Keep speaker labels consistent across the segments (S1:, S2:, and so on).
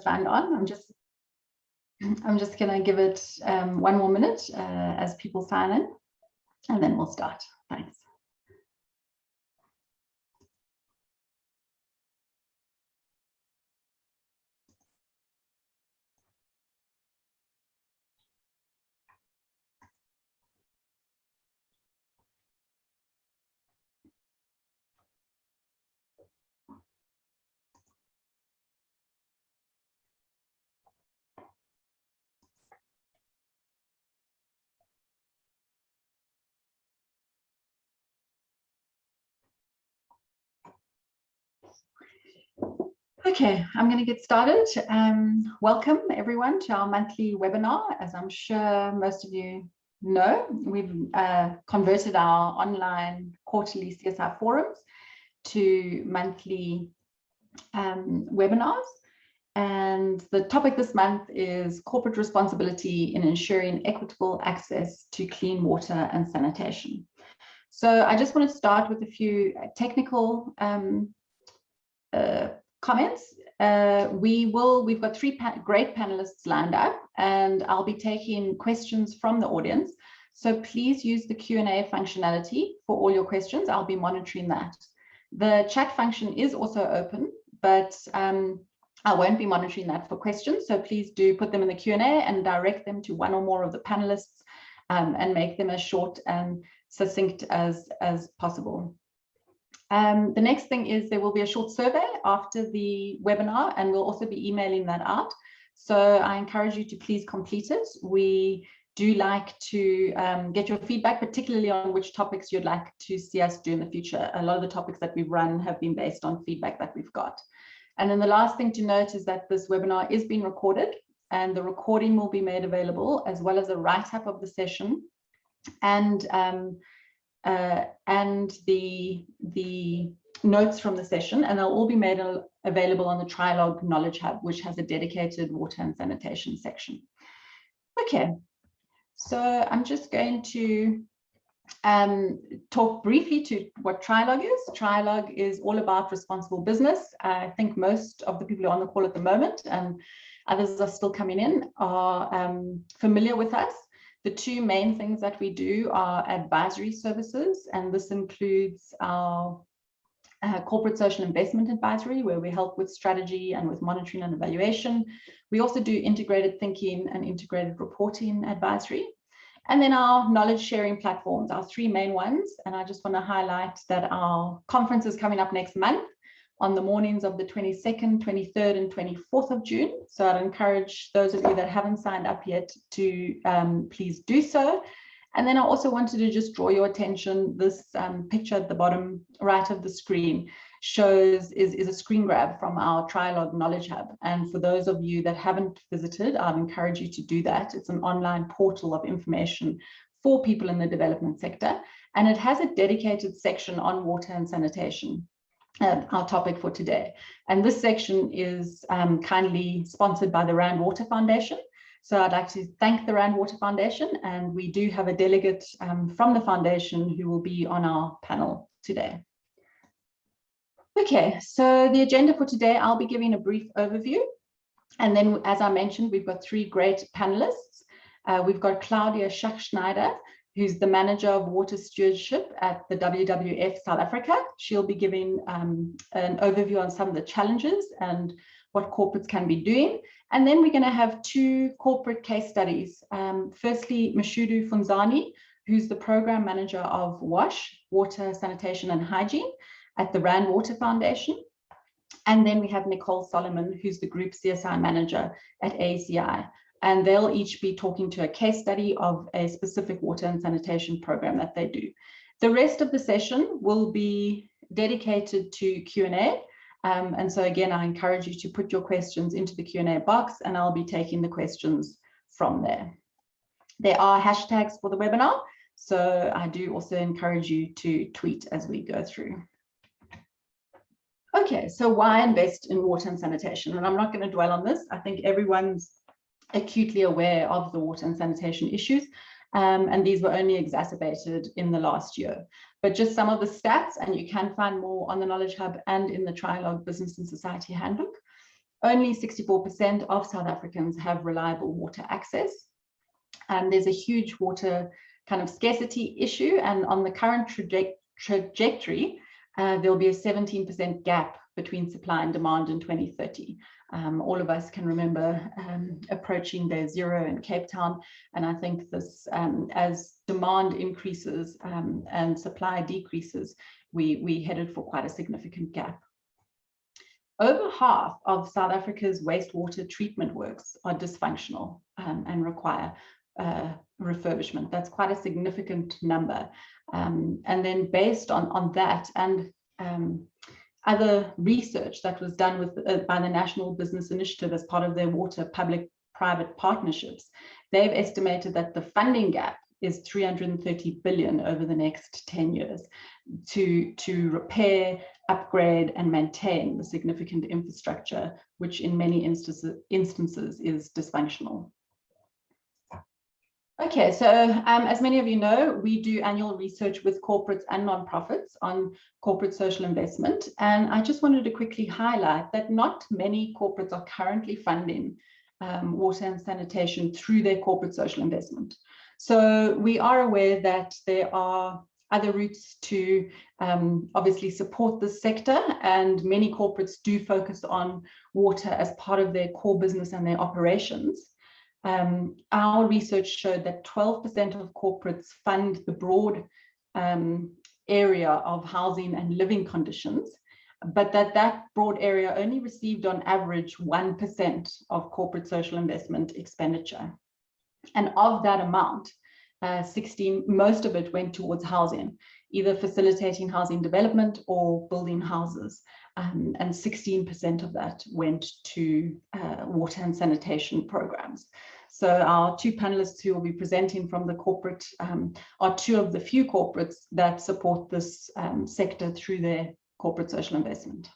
S1: signed on. I'm just going to give it 1 more minute as people sign in, and then we'll start. Thanks. Okay, I'm going to get started. Welcome everyone to our monthly webinar. As I'm sure most of you know, we've converted our online quarterly CSI forums to monthly webinars. And the topic this month is corporate responsibility in ensuring equitable access to clean water and sanitation. So I just want to start with a few technical comments. We've got 3 great panelists lined up, and I'll be taking questions from the audience. So please use the Q&A functionality for all your questions. I'll be monitoring that. The chat function is also open, but I won't be monitoring that for questions. So please do put them in the Q&A and direct them to one or more of the panelists and make them as short and succinct as possible. The next thing is there will be a short survey after the webinar, and we'll also be emailing that out. So I encourage you to please complete it. We do like to get your feedback, particularly on which topics you'd like to see us do in the future. A lot of the topics that we've run have been based on feedback that we've got. And then the last thing to note is that this webinar is being recorded, and the recording will be made available, as well as a write-up of the session and the notes from the session, and they'll all be made available on the Trialogue Knowledge Hub, which has a dedicated water and sanitation section. Okay, so I'm just going to talk briefly to what Trialogue is. Trialogue is all about responsible business. I think most of the people who are on the call at the moment, and others are still coming in, are familiar with us. The 2 main things that we do are advisory services, and this includes our corporate social investment advisory, where we help with strategy and with monitoring and evaluation. We also do integrated thinking and integrated reporting advisory. And then our knowledge sharing platforms, our 3 main ones. And I just want to highlight that our conference is coming up next month on the mornings of the 22nd, 23rd, and 24th of June. So I'd encourage those of you that haven't signed up yet to please do so. And then I also wanted to just draw your attention. This picture at the bottom right of the screen is a screen grab from our Trialogue Knowledge Hub. And for those of you that haven't visited, I'd encourage you to do that. It's an online portal of information for people in the development sector. And it has a dedicated section on water and sanitation. Our topic for today. And this section is kindly sponsored by the Rand Water Foundation. So I'd like to thank the Rand Water Foundation, and we do have a delegate from the foundation who will be on our panel today. Okay, so the agenda for today, I'll be giving a brief overview. And then, as I mentioned, we've got 3 great panelists. We've got Claudia Schachschneider, who's the manager of water stewardship at the WWF South Africa. She'll be giving an overview on some of the challenges and what corporates can be doing. And then we're going to have 2 corporate case studies. Firstly, Mashudu Funzani, who's the program manager of WASH, Water, Sanitation and Hygiene, at the Rand Water Foundation. And then we have Nicole Solomon, who's the group CSI manager at ACI. And they'll each be talking to a case study of a specific water and sanitation program that they do. The rest of the session will be dedicated to Q&A. And so again, I encourage you to put your questions into the Q&A box, and I'll be taking the questions from there. There are hashtags for the webinar, so I do also encourage you to tweet as we go through. Okay, so why invest in water and sanitation? And I'm not going to dwell on this. I think everyone's acutely aware of the water and sanitation issues, and these were only exacerbated in the last year. But just some of the stats, and you can find more on the Knowledge Hub and in the Trialogue Business and Society Handbook. only 64% of South Africans have reliable water access. There's a huge water kind of scarcity issue, and on the current trajectory, there'll be a 17% gap between supply and demand in 2030. All of us can remember approaching day zero in Cape Town, and I think this, as demand increases and supply decreases, we headed for quite a significant gap. Over half of South Africa's wastewater treatment works are dysfunctional and require refurbishment. That's quite a significant number. And then based on that and other research that was done with by the National Business Initiative as part of their water public-private partnerships, they've estimated that the funding gap is 330 billion over the next 10 years to repair, upgrade, and maintain the significant infrastructure, which in many instances is dysfunctional. Okay, so as many of you know, we do annual research with corporates and nonprofits on corporate social investment. And I just wanted to quickly highlight that not many corporates are currently funding water and sanitation through their corporate social investment. So we are aware that there are other routes to obviously support this sector, and many corporates do focus on water as part of their core business and their operations. Our research showed that 12% of corporates fund the broad area of housing and living conditions, but that broad area only received on average 1% of corporate social investment expenditure. And of that amount, most of it went towards housing, either facilitating housing development or building houses. And 16% of that went to water and sanitation programs. So our two panelists who will be presenting from the corporate are two of the few corporates that support this sector through their corporate social investment.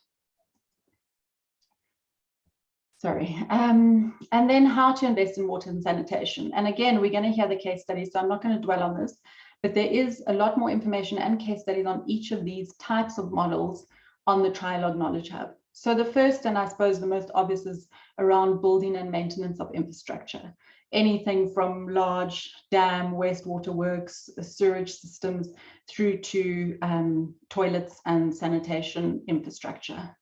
S1: Sorry. And then how to invest in water and sanitation. And again, we're going to hear the case studies, so I'm not going to dwell on this, but there is a lot more information and case studies on each of these types of models on the Trialogue Knowledge Hub. So the first, and I suppose the most obvious, is around building and maintenance of infrastructure. Anything from large dam, wastewater works, sewage systems, through to toilets and sanitation infrastructure.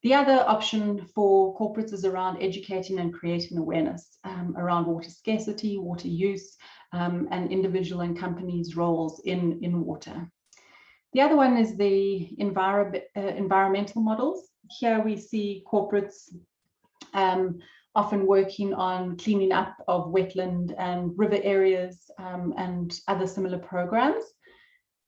S1: The other option for corporates is around educating and creating awareness around water scarcity, water use, and individual and companies' roles in water. The other one is the environmental models. Here we see corporates often working on cleaning up of wetland and river areas and other similar programs.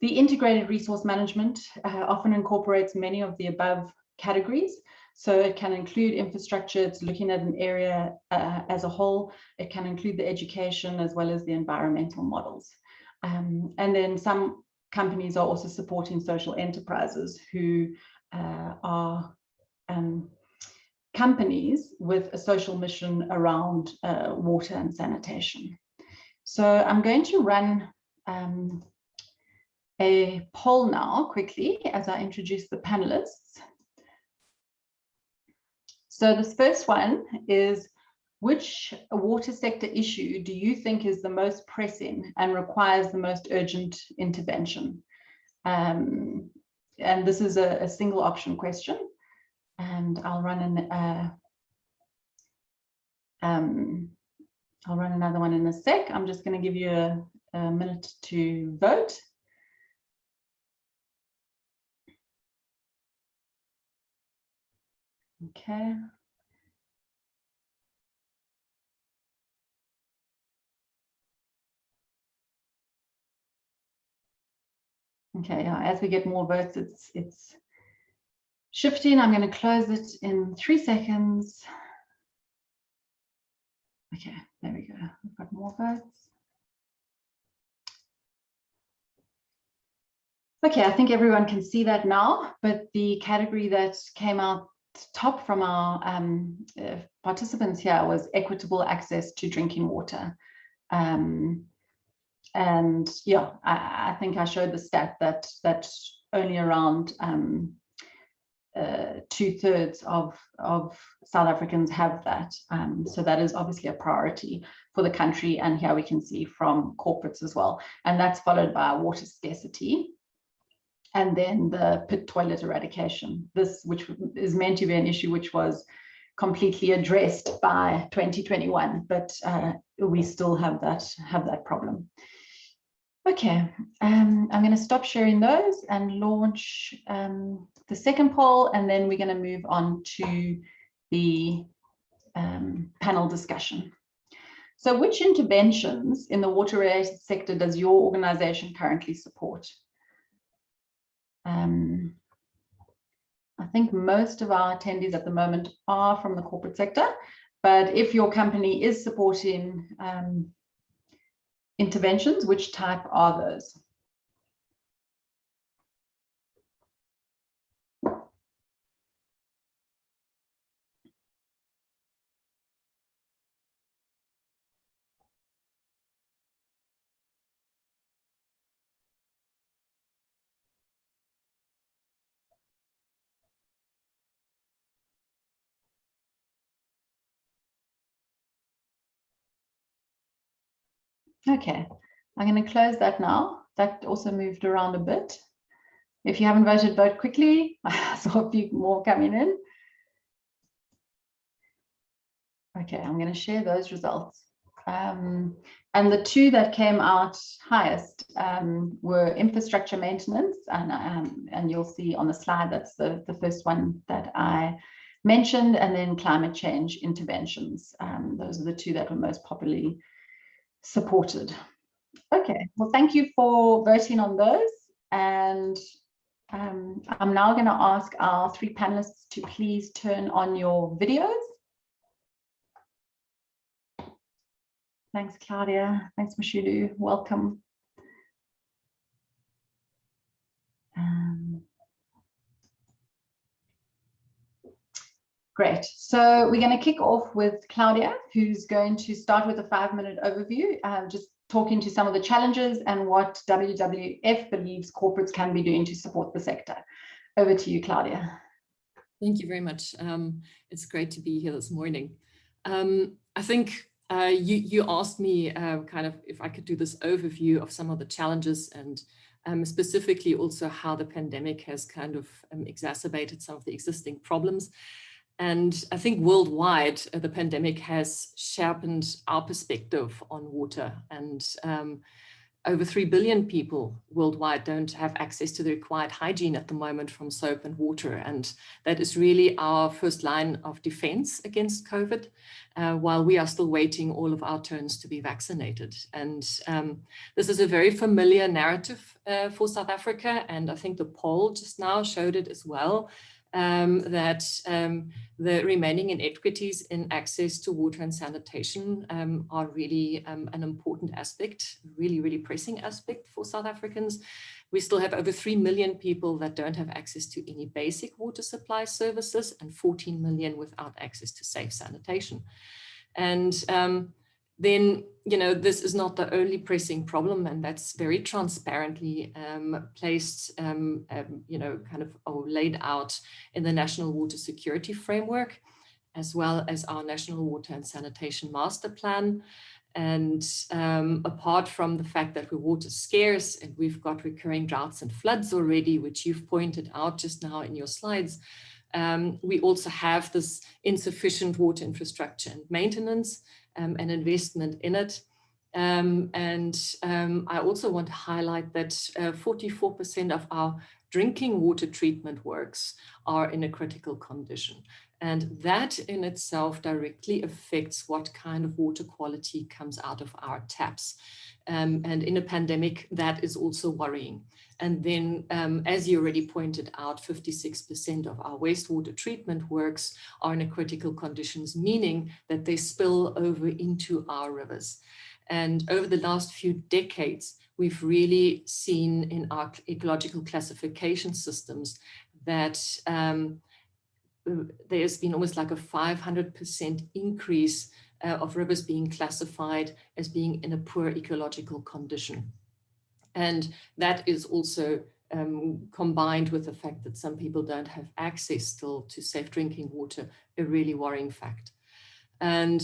S1: The integrated resource management often incorporates many of the above categories. So it can include infrastructure, it's looking at an area as a whole. It can include the education as well as the environmental models. And then some companies are also supporting social enterprises who are companies with a social mission around water and sanitation. So I'm going to run a poll now quickly as I introduce the panelists. So this first one is, which water sector issue do you think is the most pressing and requires the most urgent intervention? And this is a single option question. And I'll run another one in a sec. I'm just going to give you a minute to vote. Okay. Okay, as we get more votes, it's shifting. I'm going to close it in 3 seconds. Okay, there we go. We've got more votes. Okay, I think everyone can see that now, but the category that came out top from our participants here was equitable access to drinking water. And yeah, I think I showed the stat that only around 2/3 of South Africans have that. So that is obviously a priority for the country. And here we can see from corporates as well. And that's followed by water scarcity. And then the pit toilet eradication, this which is meant to be an issue which was completely addressed by 2021, but we still have that problem. Okay, I'm going to stop sharing those and launch the second poll, and then we're going to move on to the panel discussion. So which interventions in the water-related sector does your organization currently support? I think most of our attendees at the moment are from the corporate sector, but if your company is supporting interventions, which type are those? Okay, I'm going to close that now. That also moved around a bit. If you haven't voted, vote quickly. I saw a few more coming in. Okay, I'm going to share those results. And the two that came out highest were infrastructure maintenance, and you'll see on the slide that's the first one that I mentioned, and then climate change interventions. Those are the two that were most popularly supported. Okay, well, thank you for voting on those. And I'm now going to ask our three panelists to please turn on your videos. Thanks, Claudia. Thanks, Mashudu. Welcome. Great. So we're going to kick off with Claudia, who's going to start with a 5-minute overview, just talking to some of the challenges and what WWF believes corporates can be doing to support the sector. Over to you, Claudia.
S2: Thank you very much. It's great to be here this morning. I think you asked me kind of if I could do this overview of some of the challenges and specifically also how the pandemic has kind of exacerbated some of the existing problems. And I think worldwide, the pandemic has sharpened our perspective on water, and over 3 billion people worldwide don't have access to the required hygiene at the moment from soap and water. And that is really our first line of defense against COVID, while we are still waiting all of our turns to be vaccinated. And this is a very familiar narrative for South Africa. And I think the poll just now showed it as well. That the remaining inequities in access to water and sanitation are really an important aspect, really pressing aspect for South Africans. We still have over 3 million people that don't have access to any basic water supply services and 14 million without access to safe sanitation. And then, you know, this is not the only pressing problem, and that's very transparently placed, you know, kind of laid out in the National Water Security Framework, as well as our National Water and Sanitation Master Plan. And apart from the fact that we're water scarce and we've got recurring droughts and floods already, which you've pointed out just now in your slides, we also have this insufficient water infrastructure and maintenance and investment in it. I also want to highlight that 44% of our drinking water treatment works are in a critical condition. And that in itself directly affects what kind of water quality comes out of our taps. And in a pandemic, that is also worrying. And then, as you already pointed out, 56% of our wastewater treatment works are in a critical conditions, meaning that they spill over into our rivers. And over the last few decades, we've really seen in our ecological classification systems that there's been almost like a 500% increase of rivers being classified as being in a poor ecological condition. And that is also combined with the fact that some people don't have access still to safe drinking water, a really worrying fact. And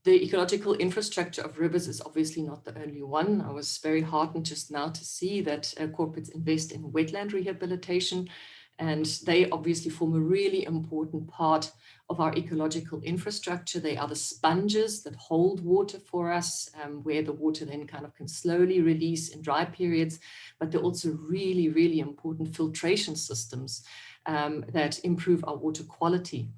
S2: the ecological infrastructure of rivers is obviously not the only one. I was very heartened just now to see that corporates invest in wetland rehabilitation, and they obviously form a really important part of our ecological infrastructure. They are the sponges that hold water for us, where the water then kind of can slowly release in dry periods, but they're also really, really important filtration systems that improve our water quality.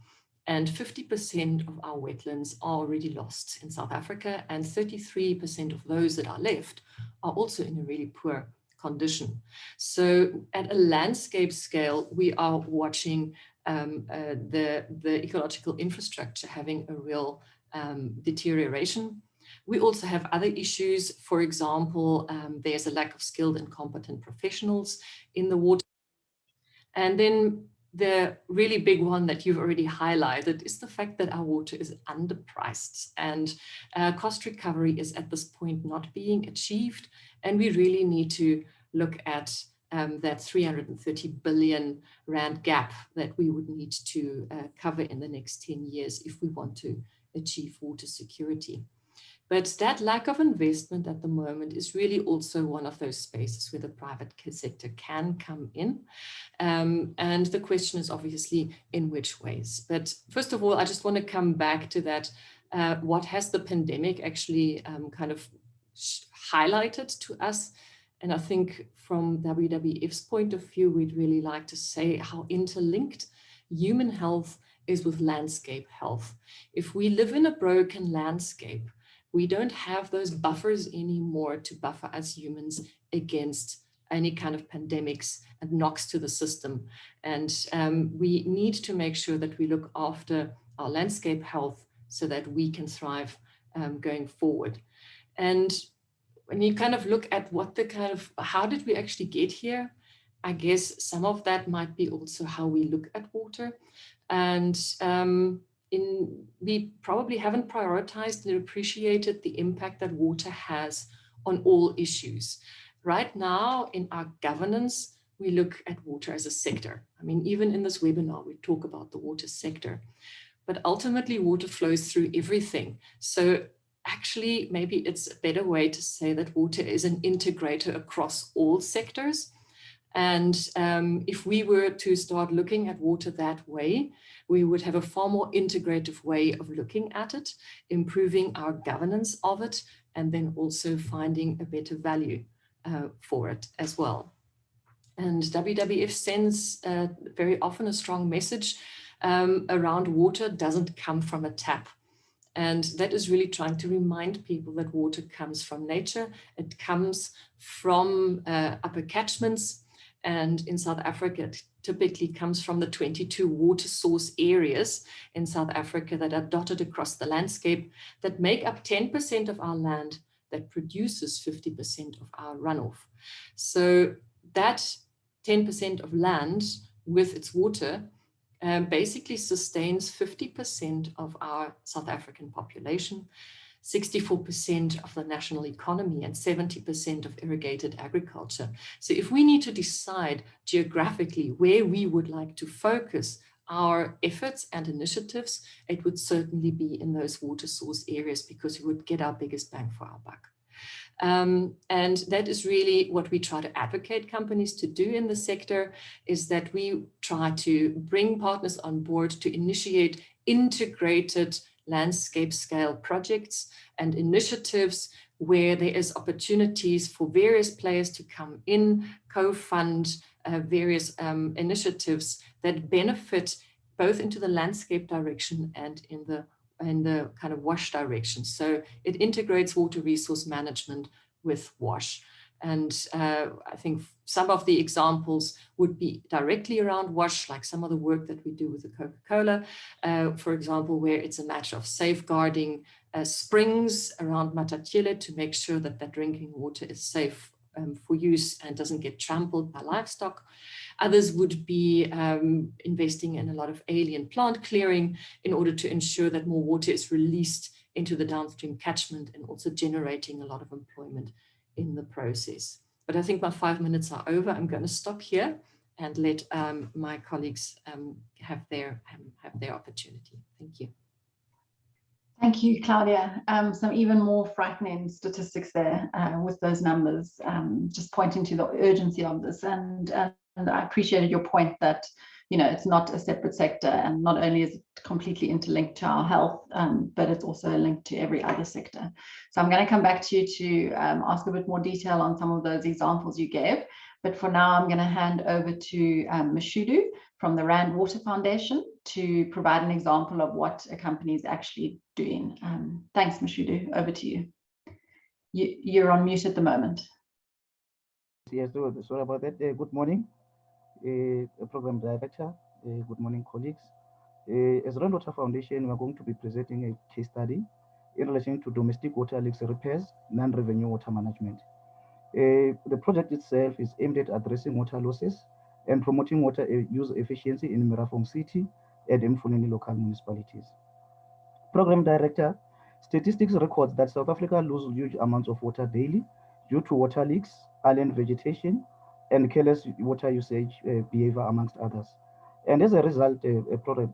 S2: And 50% of our wetlands are already lost in South Africa, and 33% of those that are left are also in a really poor condition. So at a landscape scale, we are watching the ecological infrastructure having a real deterioration. We also have other issues. For example, there's a lack of skilled and competent professionals in the water. And then the really big one that you've already highlighted is the fact that our water is underpriced, and cost recovery is at this point not being achieved. And we really need to look at that 330 billion Rand gap that we would need to cover in the next 10 years if we want to achieve water security. But that lack of investment at the moment is really also one of those spaces where the private sector can come in. And the question is obviously in which ways. But first of all, I just want to come back to that. What has the pandemic actually kind of highlighted to us? And I think from WWF's point of view, we'd really like to say how interlinked human health is with landscape health. If we live in a broken landscape, we don't have those buffers anymore to buffer us humans against any kind of pandemics and knocks to the system. And we need to make sure that we look after our landscape health so that we can thrive going forward. And when you kind of look at what the kind of, how did we actually get here? I guess some of that might be also how we look at water. And we probably haven't prioritized and appreciated the impact that water has on all issues. Right now in our governance, we look at water as a sector. I mean, even in this webinar, we talk about the water sector, but ultimately water flows through everything. So actually, maybe it's a better way to say that water is an integrator across all sectors. And if we were to start looking at water that way, we would have a far more integrative way of looking at it, improving our governance of it, and then also finding a better value for it as well. And WWF sends very often a strong message around water doesn't come from a tap. And that is really trying to remind people that water comes from nature. It comes from upper catchments. And in South Africa, it typically comes from the 22 water source areas in South Africa that are dotted across the landscape that make up 10% of our land that produces 50% of our runoff. So that 10% of land with its water basically sustains 50% of our South African population, 64% of the national economy, and 70% of irrigated agriculture. So if we need to decide geographically where we would like to focus our efforts and initiatives, it would certainly be in those water source areas because we would get our biggest bang for our buck. And that is really what we try to advocate companies to do in the sector, is that we try to bring partners on board to initiate integrated landscape scale projects and initiatives where there is opportunities for various players to come in, co-fund various initiatives that benefit both into the landscape direction and in the kind of WASH direction. So it integrates water resource management with WASH. And I think some of the examples would be directly around WASH, like some of the work that we do with the Coca-Cola, for example, where it's a matter of safeguarding springs around Matatiele to make sure that that drinking water is safe for use and doesn't get trampled by livestock. Others would be investing in a lot of alien plant clearing in order to ensure that more water is released into the downstream catchment and also generating a lot of employment in the process. But I think my 5 minutes are over. I'm going to stop here and let my colleagues have their opportunity. Thank you.
S1: Thank you, Claudia. Some even more frightening statistics there with those numbers, just pointing to the urgency of this. And I appreciated your point that, you know, it's not a separate sector, and not only is it completely interlinked to our health, but it's also linked to every other sector. So I'm going to come back to you to ask a bit more detail on some of those examples you gave. But for now, I'm going to hand over to Mashudu from the Rand Water Foundation to provide an example of what a company is actually doing. Thanks, Mashudu. Over to you. You're on mute at the moment.
S3: Yes, sorry about that. Good morning, Program Director. Good morning, colleagues. As Rand Water Foundation, we are going to be presenting a case study in relation to domestic water leaks repairs, non-revenue water management. The project itself is aimed at addressing water losses and promoting water use efficiency in Merafong City and Mfuleni local municipalities. Program Director, statistics records that South Africa loses huge amounts of water daily due to water leaks, island vegetation, and careless water usage behavior, amongst others. And as a result,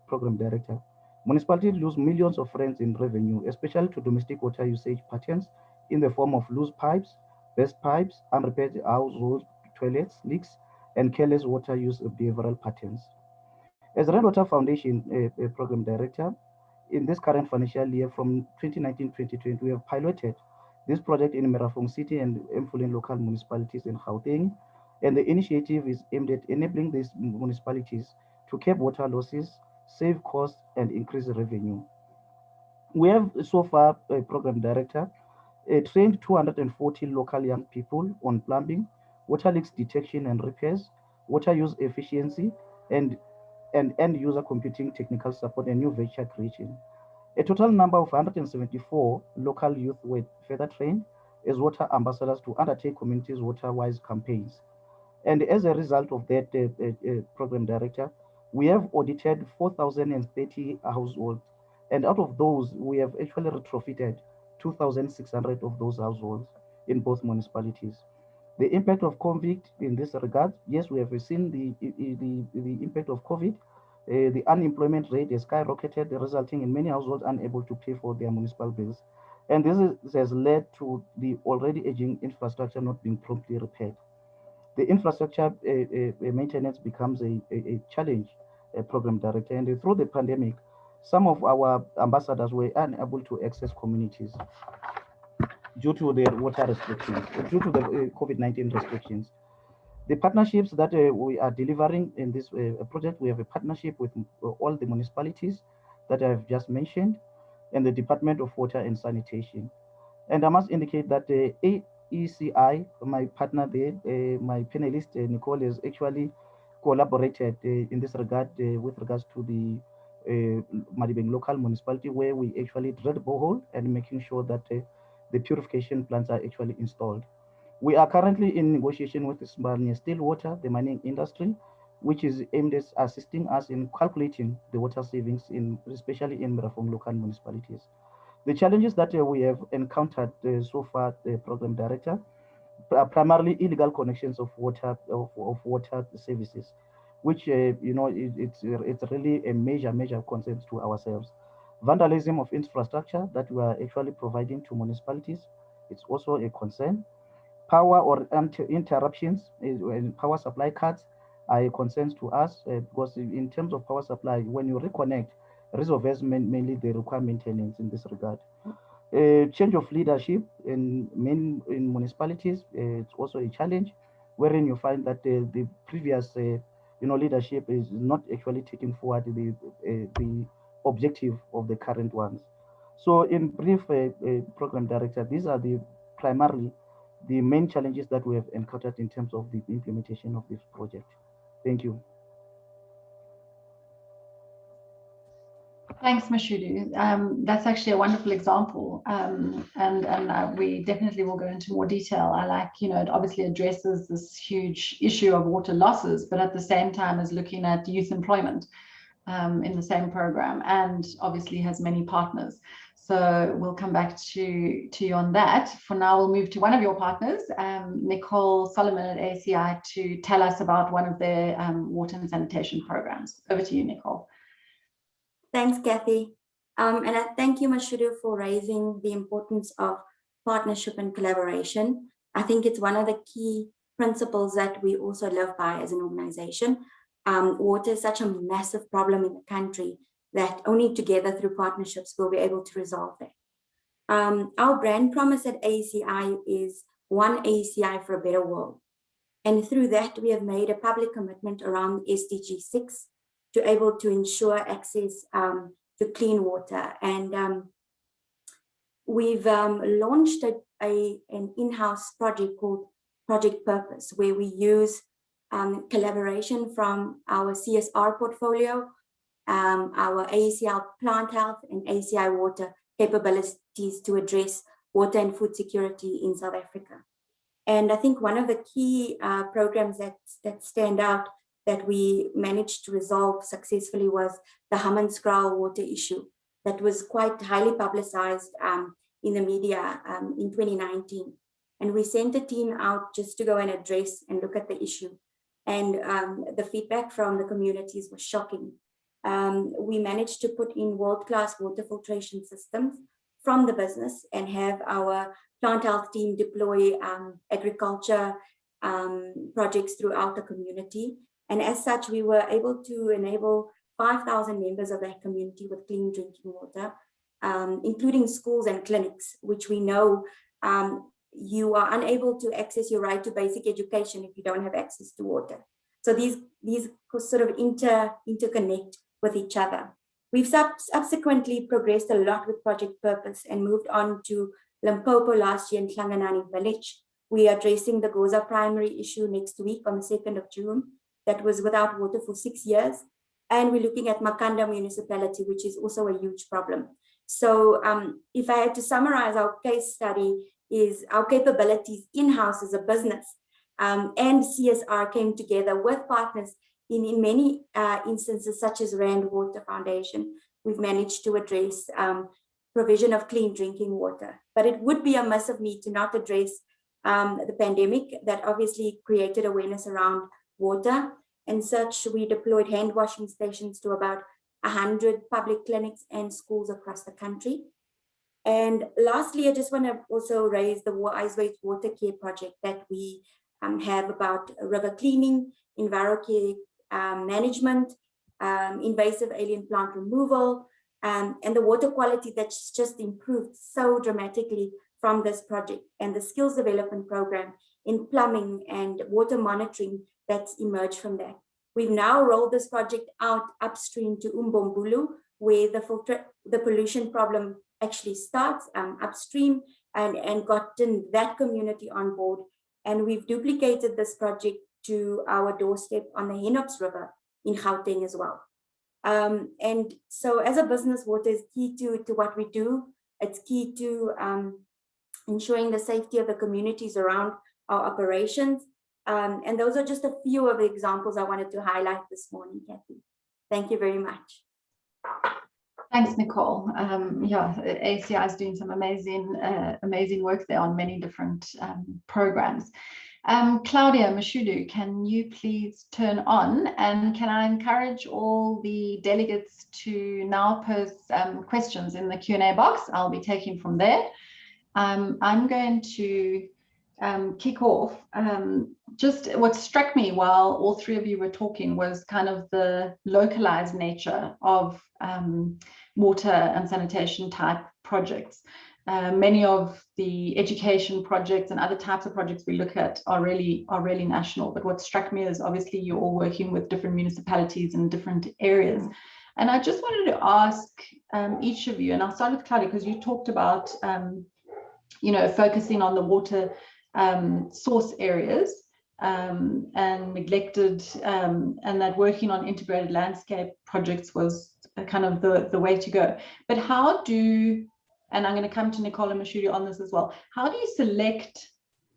S3: Program Director, municipalities lose millions of rands in revenue, especially to domestic water usage patterns in the form of loose pipes, burst pipes, unrepaired household toilets, leaks, and careless water use behavioral patterns. As Rand Water Foundation Program Director, in this current financial year from 2019-2020, we have piloted this project in Merafong City and Mfuleni local municipalities in Gauteng. And the initiative is aimed at enabling these municipalities to cap water losses, save costs, and increase revenue. We have so far, Program Director, trained 240 local young people on plumbing, water leaks detection and repairs, water use efficiency, and end user computing technical support and new venture creation. A total number of 174 local youth were further trained as water ambassadors to undertake communities' water-wise campaigns. And as a result of that, Program Director, we have audited 4,030 households. And out of those, we have actually retrofitted 2,600 of those households in both municipalities. The impact of COVID in this regard, yes, we have seen the impact of COVID. The unemployment rate has skyrocketed, resulting in many households unable to pay for their municipal bills. And this has led to the already aging infrastructure not being promptly repaired. The infrastructure maintenance becomes a challenge, Program Director. And through the pandemic, some of our ambassadors were unable to access communities due to the water restrictions, due to the COVID-19 restrictions. The partnerships that we are delivering in this project, we have a partnership with all the municipalities that I have just mentioned, and the Department of Water and Sanitation. And I must indicate that the AECI, my partner there, my panelist, Nicole, has actually collaborated in this regard with regards to the Madibeng local municipality, where we actually drilled borehole and making sure that the purification plants are actually installed. We are currently in negotiation with Stillwater, the mining industry, which is aimed at assisting us in calculating the water savings, especially in Merafong local municipalities. The challenges that we have encountered so far, the Program Director, are primarily illegal connections of water services, which it's really a major concern to ourselves. Vandalism of infrastructure that we are actually providing to municipalities, it's also a concern. Power or interruptions and power supply cuts are a concern to us because in terms of power supply, when you reconnect, reservoirs mainly they require maintenance in this regard. Change of leadership in municipalities, it's also a challenge, wherein you find that the previous leadership is not actually taking forward the objective of the current ones. So in brief, Program Director, these are primarily the main challenges that we have encountered in terms of the implementation of this project. Thank you.
S1: Thanks, Mashudu. That's actually a wonderful example, and we definitely will go into more detail. I like, it obviously addresses this huge issue of water losses, but at the same time is looking at youth employment. in the same program, and obviously has many partners. So we'll come back to you on that. For now, we'll move to one of your partners, Nicole Solomon at ACI, to tell us about one of their water and sanitation programs. Over to you, Nicole.
S4: Thanks, Kathy. And I thank you, Mashudu, for raising the importance of partnership and collaboration. I think it's one of the key principles that we also live by as an organization. Water is such a massive problem in the country that only together through partnerships will be able to resolve it. Our brand promise at ACI is one ACI for a better world. And through that, we have made a public commitment around SDG 6 to able to ensure access to clean water. And we've launched an in-house project called Project Purpose, where we use collaboration from our CSR portfolio, our ACI plant health and ACI water capabilities to address water and food security in South Africa. And I think one of the key programs that stand out that we managed to resolve successfully was the Hammanskraal water issue that was quite highly publicized in the media in 2019. And we sent a team out just to go and address and look at the issue. And the feedback from the communities was shocking. We managed to put in world-class water filtration systems from the business and have our plant health team deploy agriculture projects throughout the community. And as such, we were able to enable 5,000 members of that community with clean drinking water, including schools and clinics, which we know you are unable to access your right to basic education if you don't have access to water. So these sort of interconnect with each other. We've subsequently progressed a lot with Project Purpose and moved on to Limpopo last year in Hlanganani village. We are addressing the Goza primary issue next week on the 2nd of June. That was without water for 6 years. And we're looking at Makanda municipality, which is also a huge problem. So if I had to summarize our case study, is our capabilities in-house as a business and CSR came together with partners in many instances, such as Rand Water Foundation. We've managed to address provision of clean drinking water. But it would be amiss of me to not address the pandemic that obviously created awareness around water. And such, we deployed hand washing stations to about 100 public clinics and schools across the country. And lastly, I just want to also raise the Iceways Water Care project that we have about river cleaning, EnviroCare management, invasive alien plant removal, and the water quality that's just improved so dramatically from this project, and the skills development program in plumbing and water monitoring that's emerged from that. We've now rolled this project out upstream to Umbombulu, where the pollution problem actually starts upstream, and gotten that community on board. And we've duplicated this project to our doorstep on the Henops River in Gauteng as well. And so as a business, water is key to what we do. It's key to ensuring the safety of the communities around our operations. And those are just a few of the examples I wanted to highlight this morning, Kathy. Thank you very much.
S1: Thanks, Nicole. Yeah, ACI is doing some amazing work there on many different programs. Claudia Mashudu, can you please turn on, and can I encourage all the delegates to now post questions in the Q&A box? I'll be taking from there. I'm going to kick off. Just what struck me while all three of you were talking was kind of the localized nature of water and sanitation type projects. Many of the education projects and other types of projects we look at are really national. But what struck me is obviously you're all working with different municipalities in different areas. And I just wanted to ask each of you, and I'll start with Claudia, because you talked about focusing on the water source areas and neglected, and that working on integrated landscape projects was kind of the way to go. But how do, and I'm going to come to Nicole Mashudu on this as well, how do you select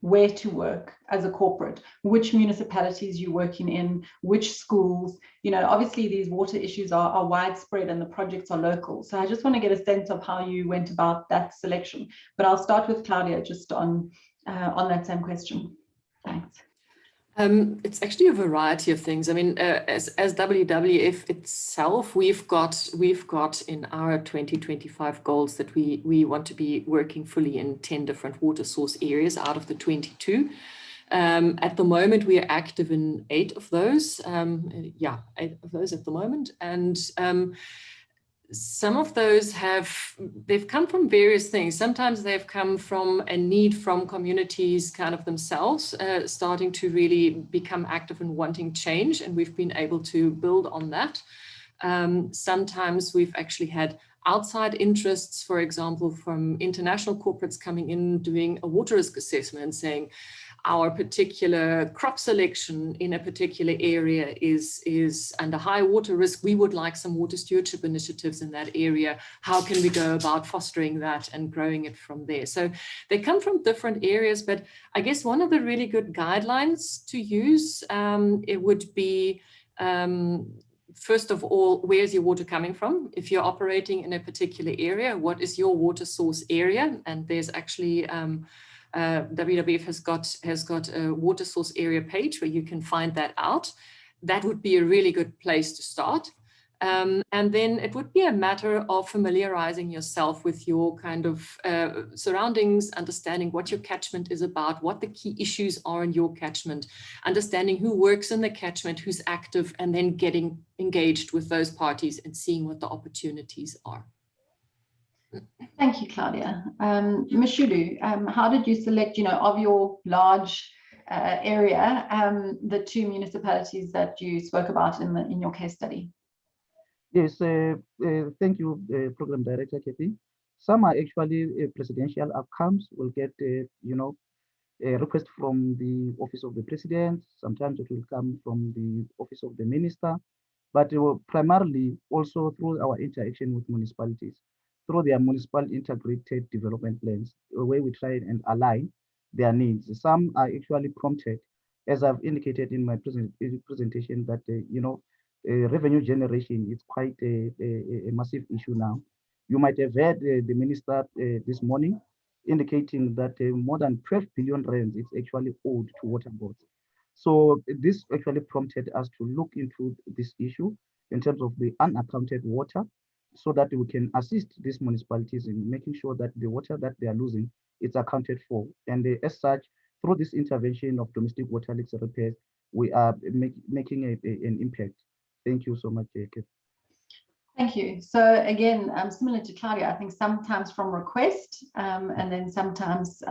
S1: where to work as a corporate, which municipalities you're working in, which schools. You know, obviously these water issues are widespread and the projects are local. So I just want to get a sense of how you went about that selection. But I'll start with Claudia just on that same question. Thanks.
S2: It's actually a variety of things. I mean, as WWF itself, we've got in our 2025 goals that we want to be working fully in 10 different water source areas out of the 22. At the moment, we are active in 8 of those. 8 of those at the moment. And some of those they've come from various things. Sometimes they've come from a need from communities kind of themselves, starting to really become active and wanting change, and we've been able to build on that. Sometimes we've actually had outside interests, for example, from international corporates coming in, doing a water risk assessment, saying, our particular crop selection in a particular area is under high water risk. We would like some water stewardship initiatives in that area. How can we go about fostering that and growing it from there? So they come from different areas, but I guess one of the really good guidelines to use, it would be, first of all, where's your water coming from? If you're operating in a particular area, what is your water source area? And there's actually, WWF has got a water source area page where you can find that out. That would be a really good place to start. And then it would be a matter of familiarizing yourself with your kind of surroundings, understanding what your catchment is about, what the key issues are in your catchment, understanding who works in the catchment, who's active, and then getting engaged with those parties and seeing what the opportunities are.
S1: Thank you, Claudia. Mashudu, how did you select, of your large area, the 2 municipalities that you spoke about in your case study?
S3: Yes, thank you, Program Director Kathy. Some are actually presidential outcomes. Will get, a request from the Office of the President. Sometimes it will come from the Office of the Minister, but primarily also through our interaction with municipalities, through their municipal integrated development plans, where we try and align their needs. Some are actually prompted, as I've indicated in my presentation, that revenue generation is quite a massive issue now. You might have heard the minister this morning indicating that more than 12 billion rands is actually owed to water boards. So this actually prompted us to look into this issue in terms of the unaccounted water, so that we can assist these municipalities in making sure that the water that they are losing is accounted for. And as such, through this intervention of domestic water leaks repairs, we are making an impact. Thank you so much, Kate.
S1: Thank you. So again, similar to Claudia, I think sometimes from request and then sometimes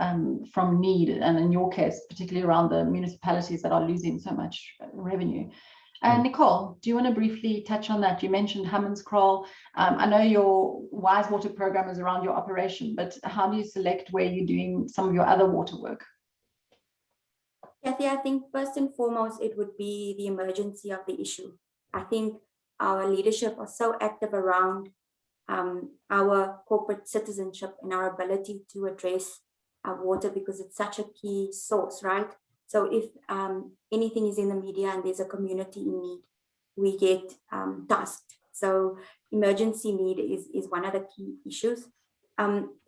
S1: from need, and in your case, particularly around the municipalities that are losing so much revenue. Nicole, do you want to briefly touch on that? You mentioned Hammanskraal. I know your Wise Water program is around your operation, but how do you select where you're doing some of your other water work?
S4: Kathy, I think first and foremost, it would be the emergency of the issue. I think our leadership are so active around our corporate citizenship and our ability to address water, because it's such a key source, right? So if anything is in the media and there's a community in need, we get tasked. So emergency need is one of the key issues.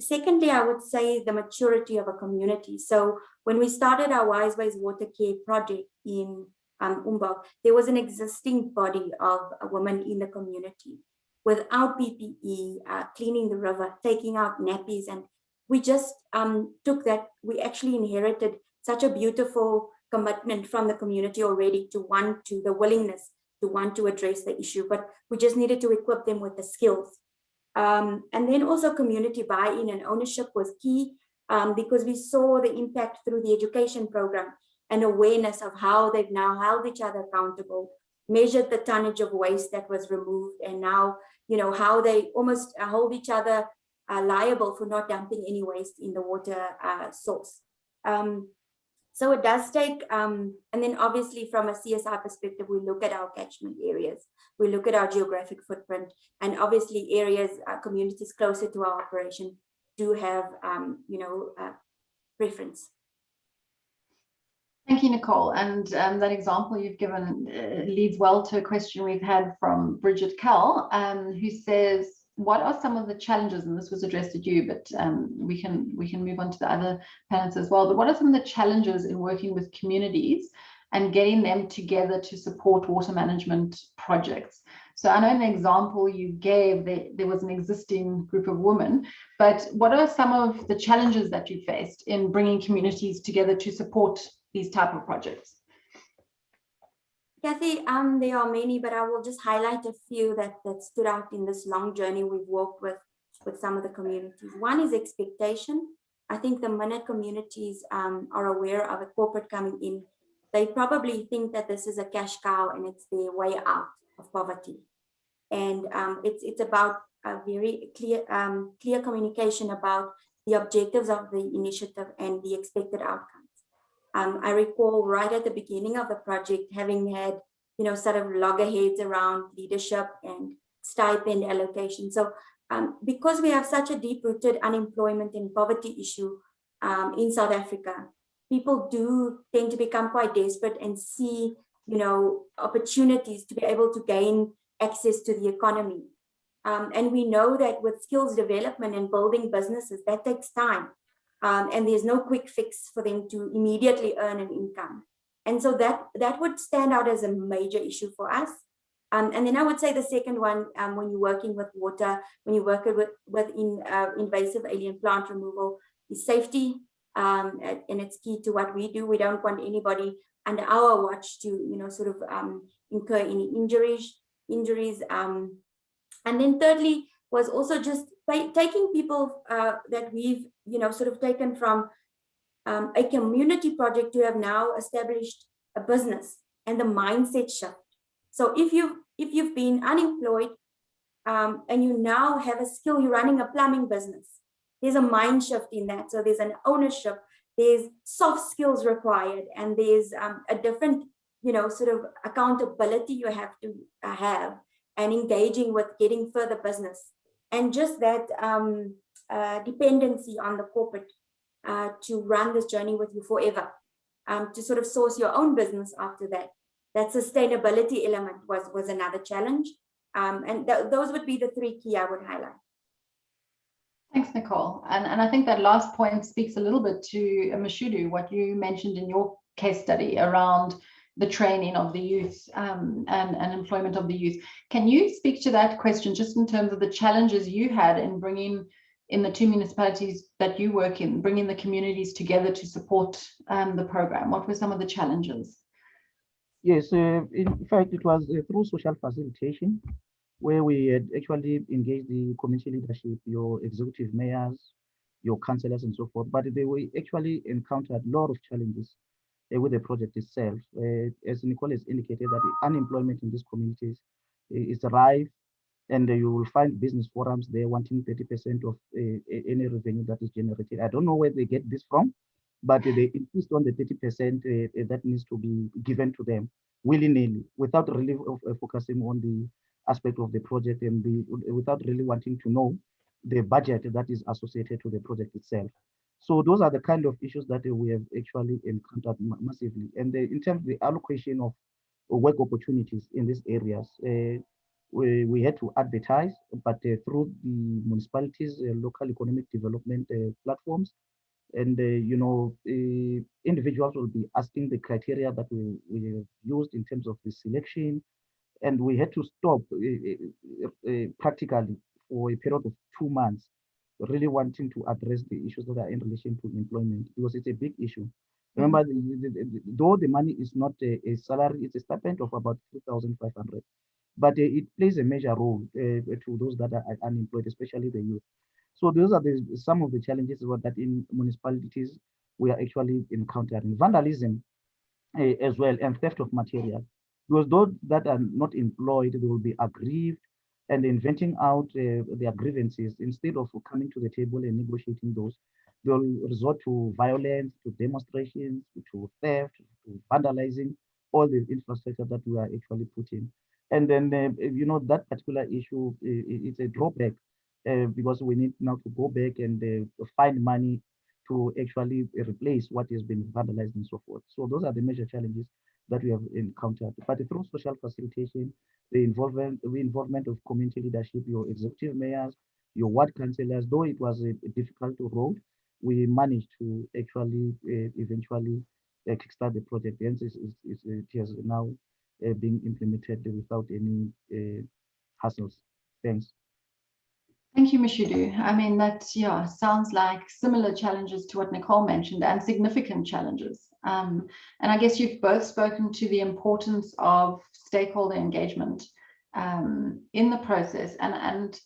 S4: Secondly, I would say the maturity of a community. So when we started our Wise Ways Water Care project in Umbok, there was an existing body of women in the community without PPE, cleaning the river, taking out nappies. And we just took that, we actually inherited such a beautiful commitment from the community already to the willingness to want to address the issue, but we just needed to equip them with the skills. And then also community buy-in and ownership was key, because we saw the impact through the education program and awareness of how they've now held each other accountable, measured the tonnage of waste that was removed, and now, how they almost hold each other liable for not dumping any waste in the water source. So it does take, and then obviously from a CSI perspective, we look at our catchment areas, we look at our geographic footprint, and obviously areas, communities closer to our operation do have, preference.
S1: Thank you, Nicole. And that example you've given leads well to a question we've had from Bridget Kell, who says, what are some of the challenges, and this was addressed to you, but we can move on to the other panelists as well, but what are some of the challenges in working with communities and getting them together to support water management projects? So I know in the example you gave, there was an existing group of women, but what are some of the challenges that you faced in bringing communities together to support these type of projects?
S4: Kathy, there are many, but I will just highlight a few that stood out in this long journey we've walked with some of the communities. One is expectation. I think the minute communities are aware of a corporate coming in, they probably think that this is a cash cow and it's their way out of poverty. And it's about a very clear communication about the objectives of the initiative and the expected outcomes. I recall right at the beginning of the project having had, sort of loggerheads around leadership and stipend allocation. So because we have such a deep-rooted unemployment and poverty issue in South Africa, people do tend to become quite desperate and see, opportunities to be able to gain access to the economy. And we know that with skills development and building businesses, that takes time. And there's no quick fix for them to immediately earn an income. And so that would stand out as a major issue for us. And then I would say the second one, when you're working with water, when you work with invasive alien plant removal, is safety. And it's key to what we do. We don't want anybody under our watch to, sort of incur any injuries. And then thirdly was also just taking people that we've, sort of taken from a community project to have now established a business and the mindset shift. So if you've been unemployed and you now have a skill, you're running a plumbing business, there's a mind shift in that. So there's an ownership, there's soft skills required, and there's a different, sort of accountability you have to have and engaging with getting further business. And just that dependency on the corporate to run this journey with you forever, to sort of source your own business after that. That sustainability element was another challenge. And those would be the three key I would highlight.
S1: Thanks, Nicole. And I think that last point speaks a little bit to Mashudu, what you mentioned in your case study around the training of the youth and employment of the youth. Can you speak to that question just in terms of the challenges you had in bringing in the two municipalities that you work in, bringing the communities together to support the program? What were some of the challenges?
S3: Yes, in fact, it was through social facilitation where we had actually engaged the community leadership, your executive mayors, your councillors and so forth, but they were actually encountered a lot of challenges with the project itself. As Nicole has indicated, that the unemployment in these communities is rife, and you will find business forums there wanting 30% of any revenue that is generated. I don't know where they get this from, but they insist on the 30% that needs to be given to them willy-nilly without really focusing on the aspect of the project and without really wanting to know the budget that is associated to the project itself. So those are the kind of issues that we have actually encountered massively. And in terms of the allocation of work opportunities in these areas, we had to advertise, but through the municipalities, local economic development platforms, and individuals will be asking the criteria that we have used in terms of the selection, and we had to stop practically for a period of 2 months, really wanting to address the issues that are in relation to employment, because it's a big issue. Remember, though the money is not a salary, it's a stipend of about 3,500, but it plays a major role to those that are unemployed, especially the youth. So those are some of the challenges that in municipalities we are actually encountering. Vandalism as well, and theft of material. Because those that are not employed, they will be aggrieved and inventing out their grievances. Instead of coming to the table and negotiating those, they'll resort to violence, to demonstrations, to theft, to vandalizing all the infrastructure that we are actually putting. And then, that particular issue, it's a drawback because we need now to go back and find money to actually replace what has been vandalized and so forth. So those are the major challenges that we have encountered. But through social facilitation, the involvement of community leadership, your executive mayors, your ward councillors, though it was a difficult road, we managed to actually eventually kickstart the project. Hence, it has now being implemented without any hassles. Thanks.
S1: Thank you, Mashudu. I mean, that, yeah, sounds like similar challenges to what Nicole mentioned, and significant challenges. And I guess you've both spoken to the importance of stakeholder engagement in the process, and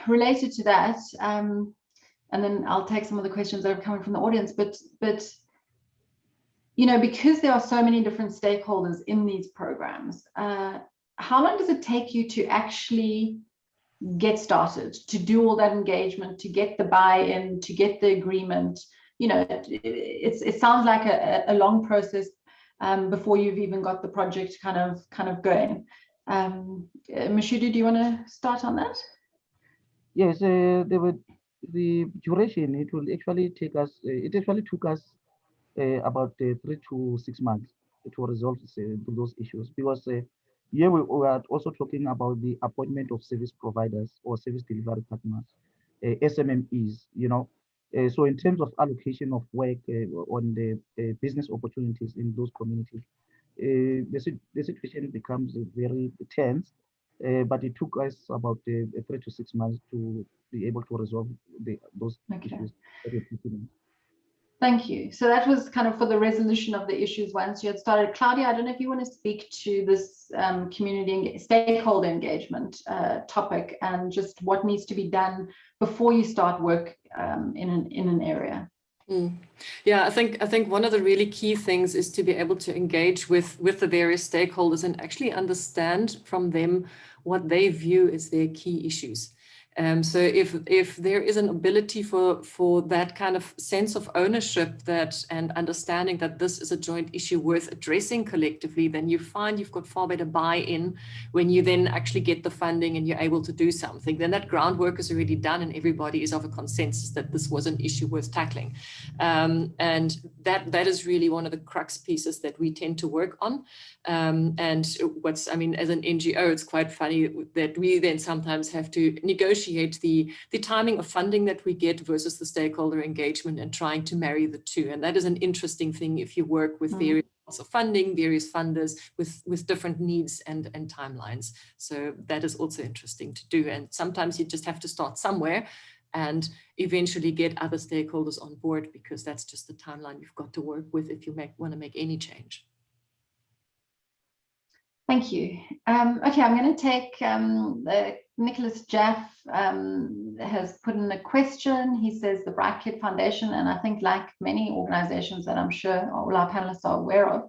S1: related to that, and then I'll take some of the questions that are coming from the audience, but you know, because there are so many different stakeholders in these programs, how long does it take you to actually get started, to do all that engagement, to get the buy-in, to get the agreement? You know, it sounds like a long process before you've even got the project kind of going. Mashudu, do you want to start on that?
S3: Yes, the duration, it will actually take us, it actually took us about 3 to 6 months to resolve those issues, because here we are also talking about the appointment of service providers or service delivery partners, SMMEs, you know. So in terms of allocation of work on the business opportunities in those communities, the situation becomes very tense, but it took us about 3 to 6 months to be able to resolve those issues that we're putting in.
S1: Thank you. So that was kind of for the resolution of the issues once you had started. Claudia, I don't know if you want to speak to this stakeholder engagement topic, and just what needs to be done before you start work in an area.
S2: Yeah, I think one of the really key things is to be able to engage with the various stakeholders and actually understand from them what they view as their key issues. So if there is an ability for that kind of sense of ownership and understanding that this is a joint issue worth addressing collectively, then you find you've got far better buy-in when you then actually get the funding and you're able to do something. Then that groundwork is already done and everybody is of a consensus that this was an issue worth tackling. And that is really one of the crux pieces that we tend to work on. And as an NGO, it's quite funny that we then sometimes have to negotiate the timing of funding that we get versus the stakeholder engagement and trying to marry the two. And that is an interesting thing if you work with various sorts of funding, various funders with different needs and timelines. So that is also interesting to do. And sometimes you just have to start somewhere and eventually get other stakeholders on board, because that's just the timeline you've got to work with if you want to make any change.
S1: Thank you. Okay, I'm going to take Nicholas Jaff has put in a question. He says the Bright Kid Foundation, and I think like many organizations that I'm sure all our panelists are aware of,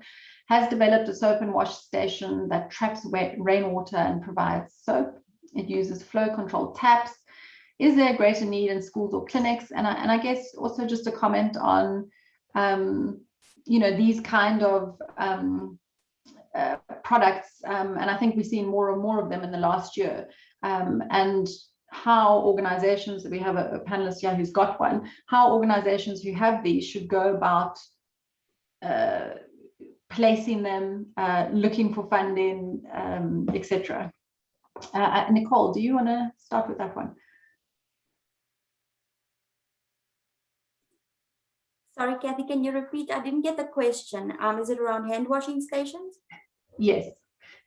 S1: has developed a soap and wash station that traps rainwater and provides soap. It uses flow controlled taps. Is there a greater need in schools or clinics? And I guess also just a comment on, these kind of products, and I think we've seen more and more of them in the last year, and how organizations, we have a panelist here who's got one, how organizations who have these should go about placing them, looking for funding, etc. Nicole, do you want to start with that one?
S4: Sorry, Kathy, can you repeat? I didn't get the question. Is it around hand washing stations?
S1: Yes.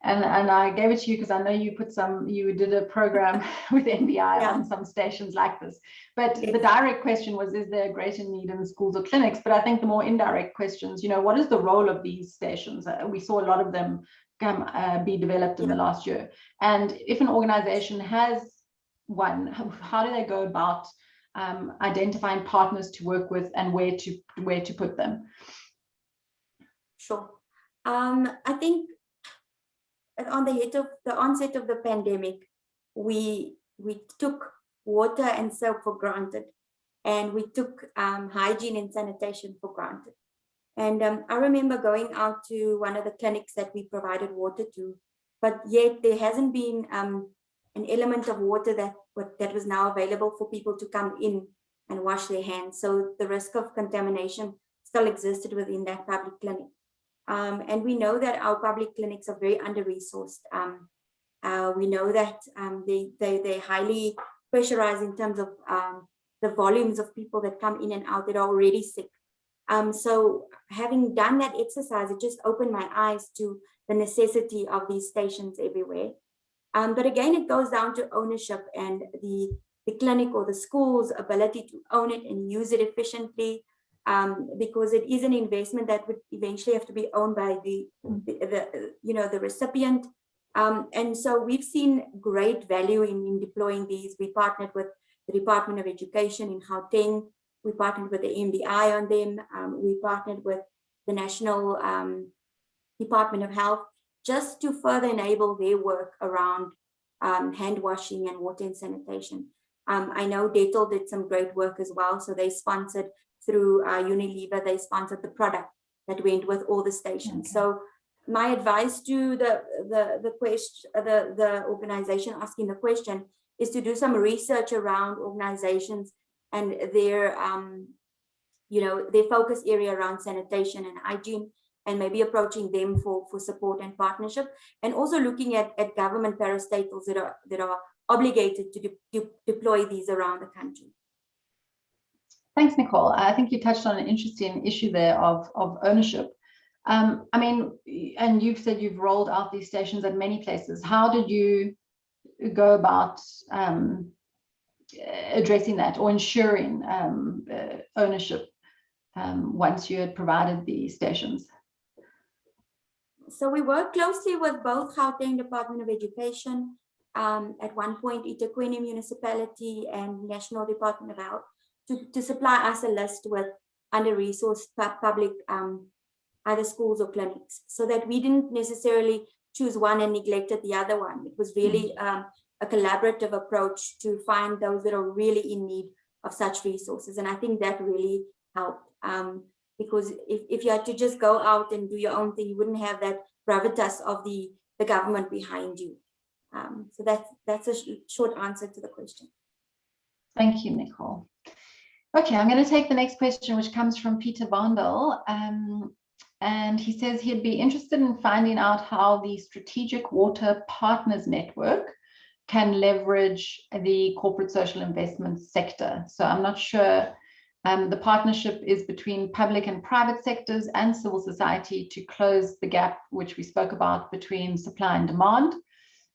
S1: And I gave it to you because I know you did a program with NBI on some stations like this. But the direct question was, is there a greater need in schools or clinics? But I think the more indirect questions, what is the role of these stations? We saw a lot of them be developed in the last year. And if an organization has one, how do they go about identifying partners to work with and where to put them?
S4: Sure. I think on the onset of the pandemic, we took water and soap for granted, and we took hygiene and sanitation for granted. And I remember going out to one of the clinics that we provided water to, but yet there hasn't been an element of water that was now available for people to come in and wash their hands. So the risk of contamination still existed within that public clinic. And we know that our public clinics are very under-resourced. We know that they're highly pressurized in terms of the volumes of people that come in and out that are already sick. So having done that exercise, it just opened my eyes to the necessity of these stations everywhere. But again, it goes down to ownership and the clinic or the school's ability to own it and use it efficiently, because it is an investment that would eventually have to be owned by the recipient. And so we've seen great value in deploying these. We partnered with the Department of Education in Gauteng. We partnered with the MBI on them. We partnered with the National Department of Health, just to further enable their work around hand washing and water and sanitation. I know Dettol did some great work as well. So they sponsored through Unilever, they sponsored the product that went with all the stations. Okay. So my advice to the organization asking the question is to do some research around organizations and their their focus area around sanitation and hygiene, and maybe approaching them for support and partnership, and also looking at government parastatals that are obligated to deploy these around the country.
S1: Thanks, Nicole. I think you touched on an interesting issue there of ownership. I mean, and you've said you've rolled out these stations at many places. How did you go about addressing that or ensuring ownership once you had provided the stations?
S4: So we work closely with both Gauteng Department of Education, at one point eThekwini Municipality and National Department of Health to supply us a list with under-resourced public either schools or clinics, so that we didn't necessarily choose one and neglected the other one. It was really a collaborative approach to find those that are really in need of such resources. And I think that really helped. Because if you had to just go out and do your own thing, you wouldn't have that gravitas of the government behind you. So that's a short answer to the question.
S1: Thank you, Nicole. Okay, I'm going to take the next question, which comes from Peter Vondel. And he says he'd be interested in finding out how the Strategic Water Partners Network can leverage the corporate social investment sector. So I'm not sure. The partnership is between public and private sectors and civil society to close the gap, which we spoke about, between supply and demand.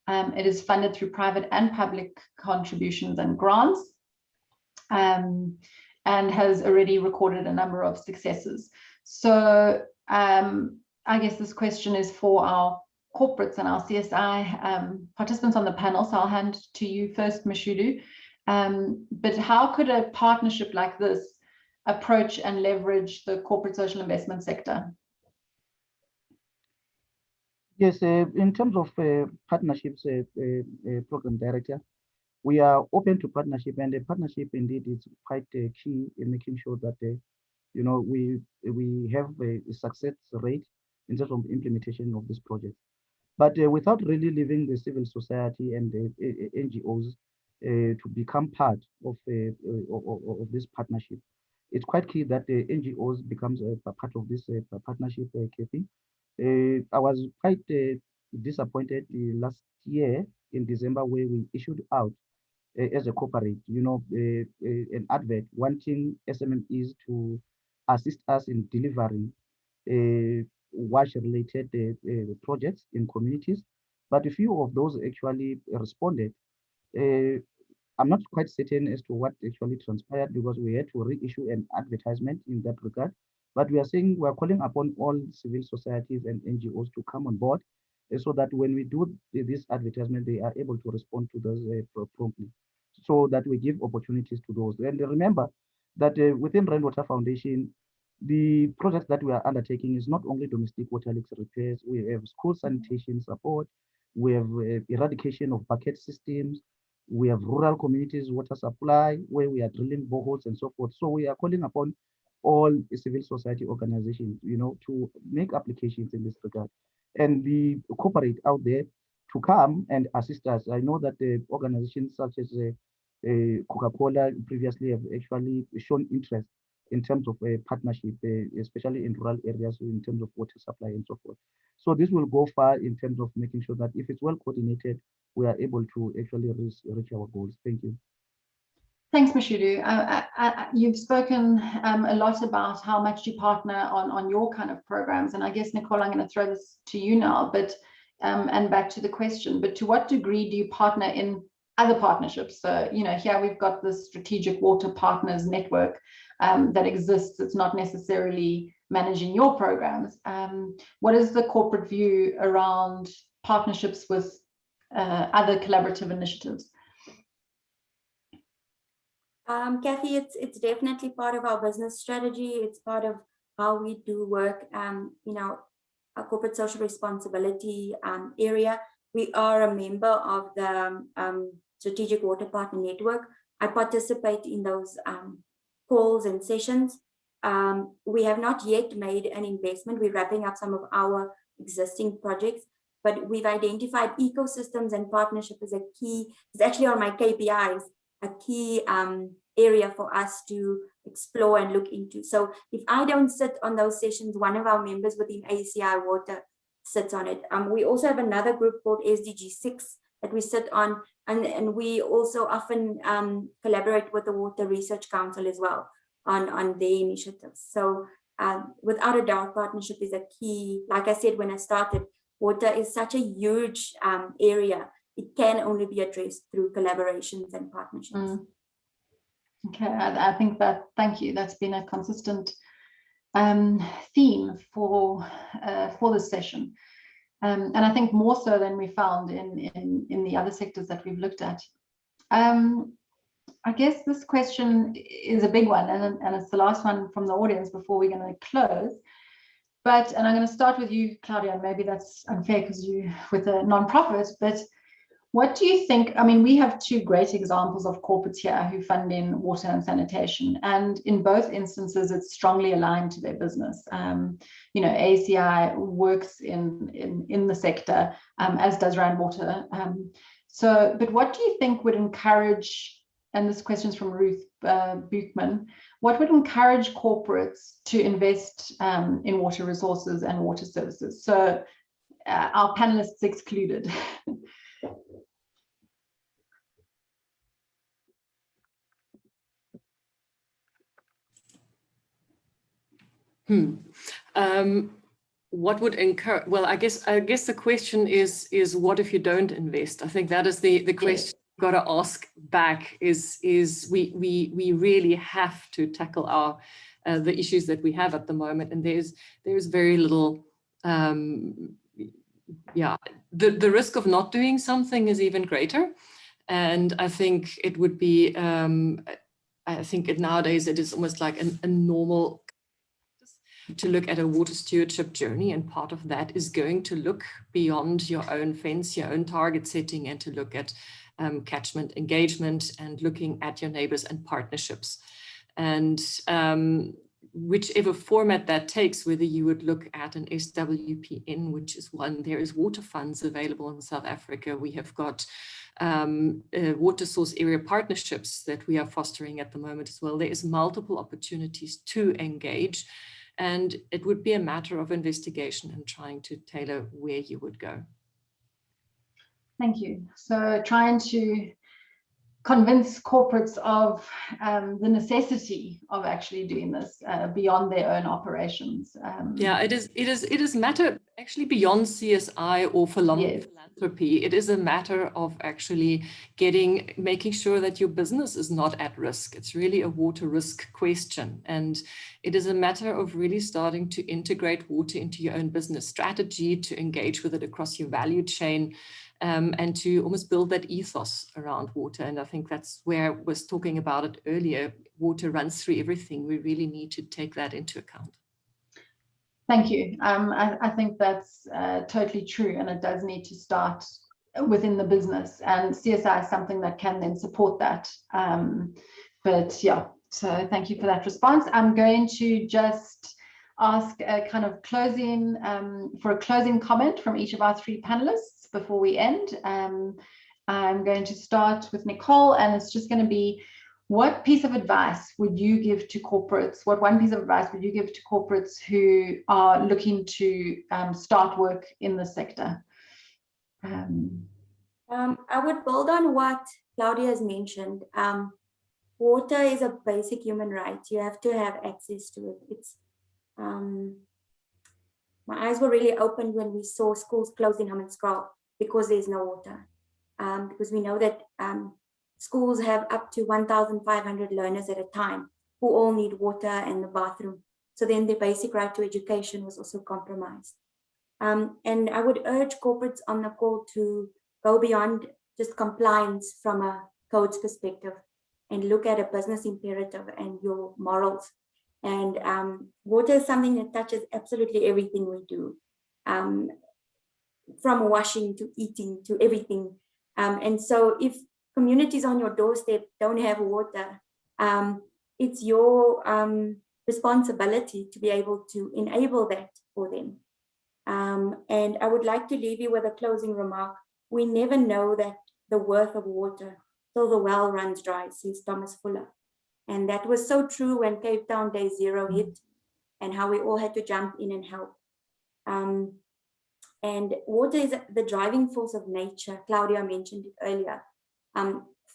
S1: It is funded through private and public contributions and grants, and has already recorded a number of successes. So I guess this question is for our corporates and our CSI participants on the panel. So I'll hand to you first, Mashudu. But how could a partnership like this approach and leverage the corporate social investment sector?
S3: Yes, in terms of partnerships, program director, we are open to partnership, and the partnership indeed is quite key in making sure that we have a success rate in terms of implementation of this project. But without really leaving the civil society and the NGOs to become part of this partnership, it's quite key that the NGOs becomes a part of this partnership, Kathy. I was quite disappointed last year in December, where we issued out as a corporate, an advert wanting SMMEs to assist us in delivering wash-related projects in communities. But a few of those actually responded. I'm not quite certain as to what actually transpired, because we had to reissue an advertisement in that regard. But we are saying we are calling upon all civil societies and NGOs to come on board, so that when we do this advertisement, they are able to respond to those promptly, so that we give opportunities to those. And remember that within Rainwater Foundation, the projects that we are undertaking is not only domestic water leaks repairs. We have school sanitation support, we have eradication of bucket systems, we have rural communities water supply, where we are drilling boreholes and so forth. So we are calling upon all civil society organizations, to make applications in this regard, and be corporate out there to come and assist us. I know that the organizations such as Coca-Cola previously have actually shown interest in terms of a partnership, especially in rural areas in terms of water supply and so forth. So this will go far in terms of making sure that if it's well coordinated, we are able to actually reach our goals. Thank you.
S1: Thanks, Mashudu. You've spoken a lot about how much you partner on your kind of programs. And I guess, Nicole, I'm going to throw this to you now, but and back to the question, but to what degree do you partner in other partnerships? So, you know, here we've got this strategic water partners network that exists. It's not necessarily managing your programs. What is the corporate view around partnerships with other collaborative initiatives?
S4: Kathy, it's definitely part of our business strategy. It's part of how we do work, in our corporate social responsibility area. We are a member of the Strategic Water Partner Network. I participate in those calls and sessions. We have not yet made an investment. We're wrapping up some of our existing projects, but we've identified ecosystems and partnership as a key. It's actually on my KPIs, a key area for us to explore and look into. So if I don't sit on those sessions, one of our members within ACI Water sits on it. We also have another group called SDG 6 that we sit on, and we also often collaborate with the Water Research Council as well on their initiatives. So without a doubt, partnership is a key. Like I said when I started, water is such a huge area. It can only be addressed through collaborations and partnerships.
S1: Okay, I think that, thank you. That's been a consistent theme for this session. And I think more so than we found in the other sectors that we've looked at. I guess this question is a big one, and it's the last one from the audience before we're going to close. And I'm going to start with you, Claudia, and maybe that's unfair because you're with a non-profit, but what do you think? I mean, we have two great examples of corporates here who fund in water and sanitation, and in both instances, it's strongly aligned to their business. You know, ACI works in the sector, as does Rand Water. But what do you think would encourage, and this question is from Ruth Buchman, what would encourage corporates to invest in water resources and water services? So our panelists excluded.
S2: What would encourage? Well, I guess the question is what if you don't invest? I think that is the question you've got to ask back. Is we really have to tackle our the issues that we have at the moment, and there's very little. The risk of not doing something is even greater, and I think it would be. I think nowadays it is almost like a normal to look at a water stewardship journey, and part of that is going to look beyond your own fence, your own target setting, and to look at catchment engagement and looking at your neighbors and partnerships. And whichever format that takes, whether you would look at an SWPN, which is one, there is water funds available in South Africa. We have got water source area partnerships that we are fostering at the moment as well. There is multiple opportunities to engage. And it would be a matter of investigation and trying to tailor where you would go.
S1: Thank you. So trying to convince corporates of the necessity of actually doing this beyond their own operations.
S2: Yeah, it is matter actually beyond CSI or philanthropy. It is a matter of actually making sure that your business is not at risk. It's really a water risk question. And it is a matter of really starting to integrate water into your own business strategy, to engage with it across your value chain, and to almost build that ethos around water. And I think that's where I was talking about it earlier. Water runs through everything. We really need to take that into account.
S1: Thank you. I think that's totally true, and it does need to start within the business, and CSI is something that can then support that. But yeah, so thank you for that response. I'm going to just ask a kind of closing comment from each of our three panelists before we end. I'm going to start with Nicole, and it's just going to be, what piece of advice would you give to corporates? What one piece of advice would you give to corporates who are looking to start work in the sector?
S4: I would build on what Claudia has mentioned. Water is a basic human right. You have to have access to it. It's my eyes were really opened when we saw schools closed in Hammanskraal because there's no water. Because we know that schools have up to 1,500 learners at a time who all need water and the bathroom. So then the basic right to education was also compromised. And I would urge corporates on the call to go beyond just compliance from a codes perspective and look at a business imperative and your morals. And water is something that touches absolutely everything we do, from washing to eating to everything. And so if communities on your doorstep don't have water, it's your responsibility to be able to enable that for them. And I would like to leave you with a closing remark. We never know that the worth of water till the well runs dry, says Thomas Fuller. And that was so true when Cape Town Day Zero hit and how we all had to jump in and help. And water is the driving force of nature. Claudia mentioned it earlier.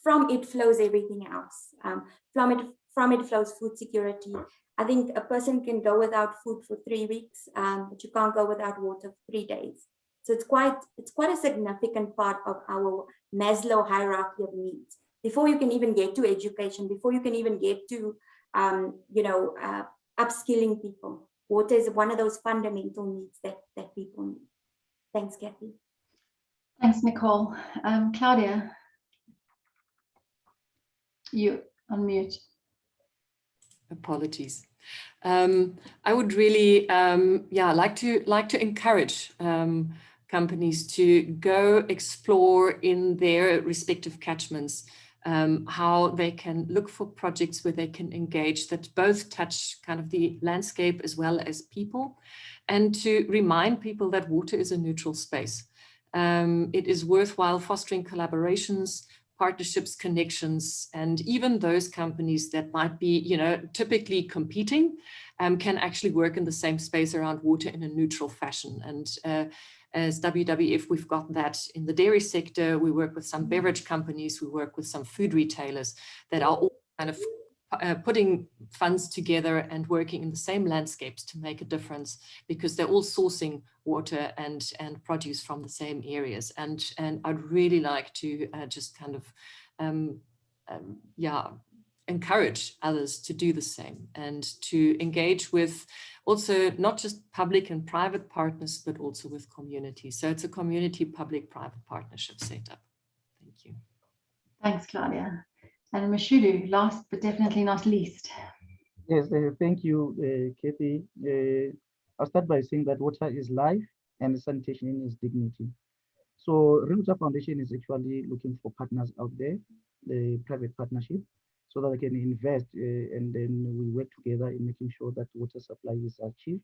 S4: From it flows everything else. From it flows food security. I think a person can go without food for 3 weeks, but you can't go without water for 3 days. So it's quite a significant part of our Maslow hierarchy of needs. Before you can even get to education, before you can even get to upskilling people, water is one of those fundamental needs that people need. Thanks, Kathy.
S1: Thanks, Nicole. Claudia, you on mute.
S2: Apologies. I would really, like to encourage companies to go explore in their respective catchments how they can look for projects where they can engage that both touch kind of the landscape as well as people, and to remind people that water is a neutral space. It is worthwhile fostering collaborations, partnerships, connections, and even those companies that might be, typically competing can actually work in the same space around water in a neutral fashion. And as WWF, we've got that in the dairy sector. We work with some beverage companies, we work with some food retailers that are all kind of putting funds together and working in the same landscapes to make a difference, because they're all sourcing water and produce from the same areas. And I'd really like to just kind of encourage others to do the same and to engage with also not just public and private partners, but also with community. So it's a community public-private partnership setup. Thank you.
S1: Thanks, Claudia. And Mashudu, last but definitely not least.
S3: Yes, thank you, Kathy. I'll start by saying that water is life and sanitation is dignity. So Real Water Foundation is actually looking for partners out there, the private partnership, so that they can invest and then we work together in making sure that water supply is achieved.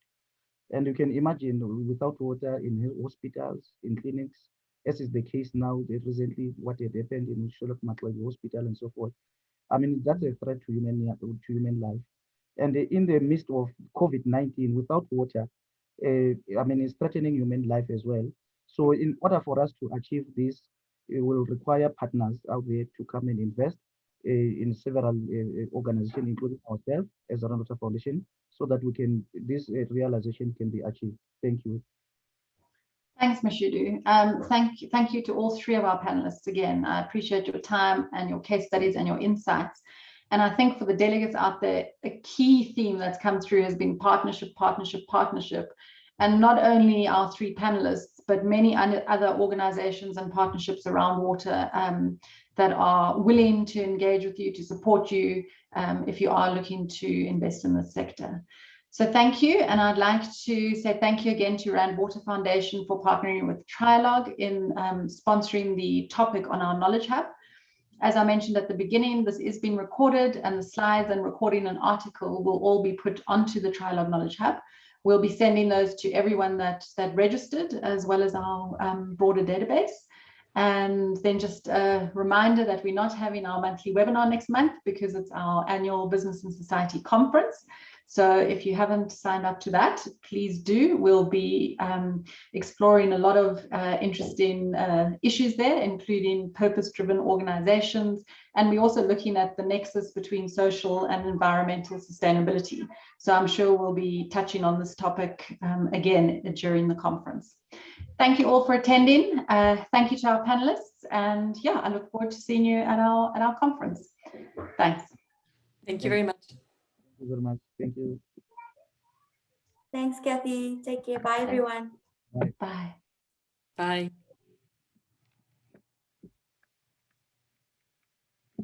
S3: And you can imagine without water in hospitals, in clinics, as is the case now, that recently what had happened in Sholok Matlagi Hospital and so forth. I mean, that's a threat to human life. And in the midst of COVID-19, without water, it's threatening human life as well. So in order for us to achieve this, it will require partners out there to come and invest in several organizations, including ourselves as a Real Water Foundation, so that this realization can be achieved. Thank you.
S1: Thanks, Mashudu. Thank you to all three of our panelists again. I appreciate your time and your case studies and your insights. And I think for the delegates out there, a key theme that's come through has been partnership, partnership, partnership. And not only our three panelists, but many other organizations and partnerships around water that are willing to engage with you, to support you if you are looking to invest in this sector. So thank you, and I'd like to say thank you again to Rand Water Foundation for partnering with Trialogue in sponsoring the topic on our Knowledge Hub. As I mentioned at the beginning, this is being recorded, and the slides and recording an article will all be put onto the Trialogue Knowledge Hub. We'll be sending those to everyone that registered, as well as our broader database. And then just a reminder that we're not having our monthly webinar next month because it's our annual Business and Society Conference. So if you haven't signed up to that, please do. We'll be exploring a lot of interesting issues there, including purpose-driven organizations. And we're also looking at the nexus between social and environmental sustainability. So I'm sure we'll be touching on this topic again during the conference. Thank you all for attending. Thank you to our panelists. And yeah, I look forward to seeing you at our conference. Thanks.
S2: Thank you very much.
S3: Thank you very much. Thank you.
S4: Thanks, Kathy. Take care. Bye, everyone.
S3: Bye.
S1: Bye.
S2: Bye.